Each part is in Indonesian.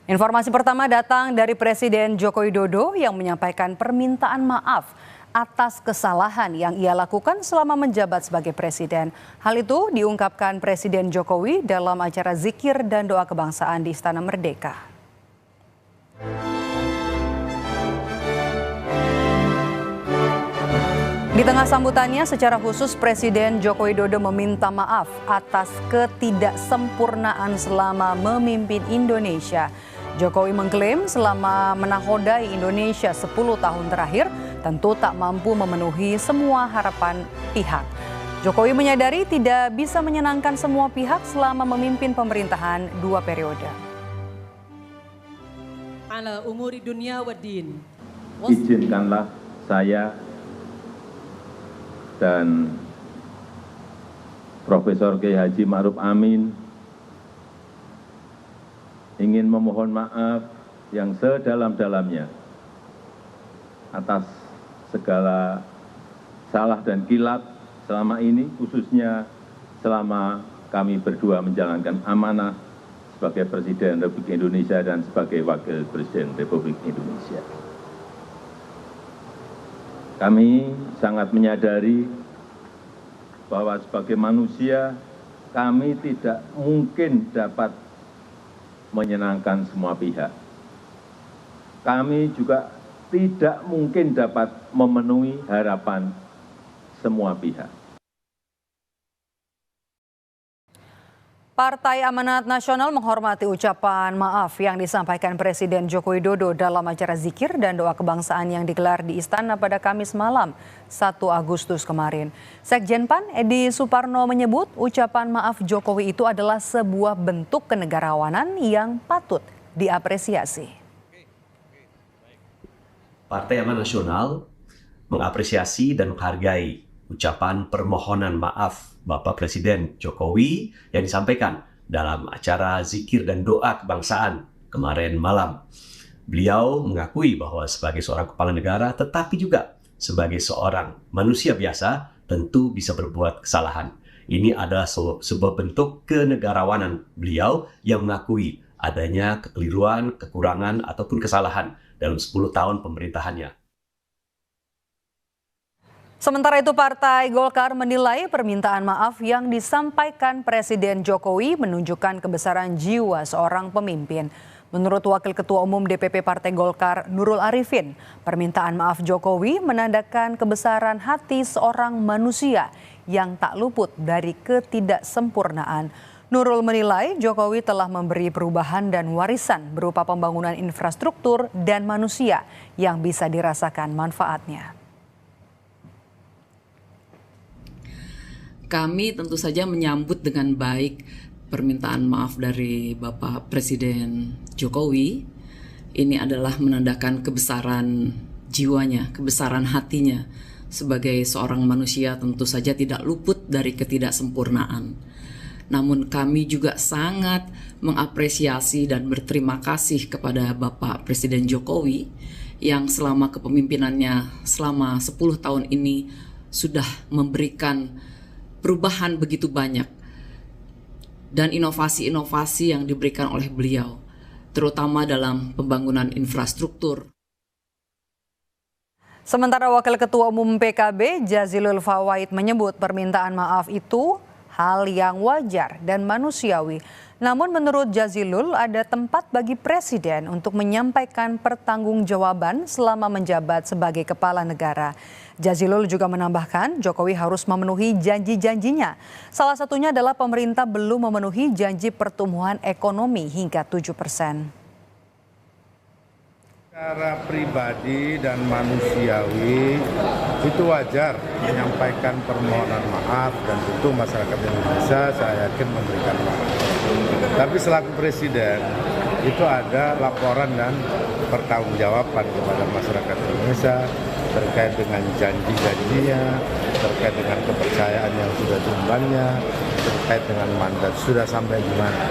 Informasi pertama datang dari Presiden Joko Widodo yang menyampaikan permintaan maaf atas kesalahan yang ia lakukan selama menjabat sebagai presiden. Hal itu diungkapkan Presiden Jokowi dalam acara zikir dan doa kebangsaan di Istana Merdeka. Di tengah sambutannya secara khusus Presiden Joko Widodo meminta maaf atas ketidaksempurnaan selama memimpin Indonesia. Jokowi mengklaim selama menakodai Indonesia 10 tahun terakhir tentu tak mampu memenuhi semua harapan pihak. Jokowi menyadari tidak bisa menyenangkan semua pihak selama memimpin pemerintahan 2 periode. Ala umuri dunia wa din. Izinkanlah saya dan Profesor Kiai Haji Ma'ruf Amin ingin memohon maaf yang sedalam-dalamnya atas segala salah dan kilap selama ini, khususnya selama kami berdua menjalankan amanah sebagai Presiden Republik Indonesia dan sebagai Wakil Presiden Republik Indonesia. Kami sangat menyadari bahwa sebagai manusia kami tidak mungkin dapat menyenangkan semua pihak. Kami juga tidak mungkin dapat memenuhi harapan semua pihak. Partai Amanat Nasional menghormati ucapan maaf yang disampaikan Presiden Joko Widodo dalam acara zikir dan doa kebangsaan yang digelar di Istana pada Kamis malam 1 Agustus kemarin. Sekjen PAN Edi Suparno menyebut ucapan maaf Jokowi itu adalah sebuah bentuk kenegarawanan yang patut diapresiasi. Partai Amanat Nasional mengapresiasi dan menghargai ucapan permohonan maaf Bapak Presiden Jokowi yang disampaikan dalam acara zikir dan doa kebangsaan kemarin malam. Beliau mengakui bahwa sebagai seorang kepala negara tetapi juga sebagai seorang manusia biasa tentu bisa berbuat kesalahan. Ini adalah sebuah bentuk kenegarawanan beliau yang mengakui adanya kekeliruan, kekurangan ataupun kesalahan dalam 10 tahun pemerintahannya. Sementara itu Partai Golkar menilai permintaan maaf yang disampaikan Presiden Jokowi menunjukkan kebesaran jiwa seorang pemimpin. Menurut Wakil Ketua Umum DPP Partai Golkar Nurul Arifin, permintaan maaf Jokowi menandakan kebesaran hati seorang manusia yang tak luput dari ketidaksempurnaan. Nurul menilai Jokowi telah memberi perubahan dan warisan berupa pembangunan infrastruktur dan manusia yang bisa dirasakan manfaatnya. Kami tentu saja menyambut dengan baik permintaan maaf dari Bapak Presiden Jokowi. Ini adalah menandakan kebesaran jiwanya, kebesaran hatinya. Sebagai seorang manusia tentu saja tidak luput dari ketidaksempurnaan. Namun kami juga sangat mengapresiasi dan berterima kasih kepada Bapak Presiden Jokowi yang selama kepemimpinannya selama 10 tahun ini sudah memberikan perubahan begitu banyak dan inovasi-inovasi yang diberikan oleh beliau, terutama dalam pembangunan infrastruktur. Sementara Wakil Ketua Umum PKB Jazilul Fawait menyebut permintaan maaf itu hal yang wajar dan manusiawi. Namun menurut Jazilul ada tempat bagi Presiden untuk menyampaikan pertanggungjawaban selama menjabat sebagai kepala negara. Jazilul juga menambahkan Jokowi harus memenuhi janji-janjinya. Salah satunya adalah pemerintah belum memenuhi janji pertumbuhan ekonomi hingga 7%. Secara pribadi dan manusiawi itu wajar menyampaikan permohonan maaf dan tentu masyarakat Indonesia saya yakin memberikan maaf. Tapi selaku presiden itu ada laporan dan pertanggungjawaban kepada masyarakat Indonesia terkait dengan janji-janjinya, terkait dengan kepercayaan yang sudah diembannya, terkait dengan mandat sudah sampai di mana.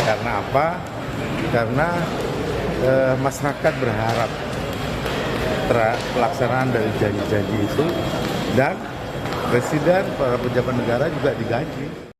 Karena apa? Karena masyarakat berharap pelaksanaan dari janji-janji itu dan Presiden, para pejabat negara juga digaji.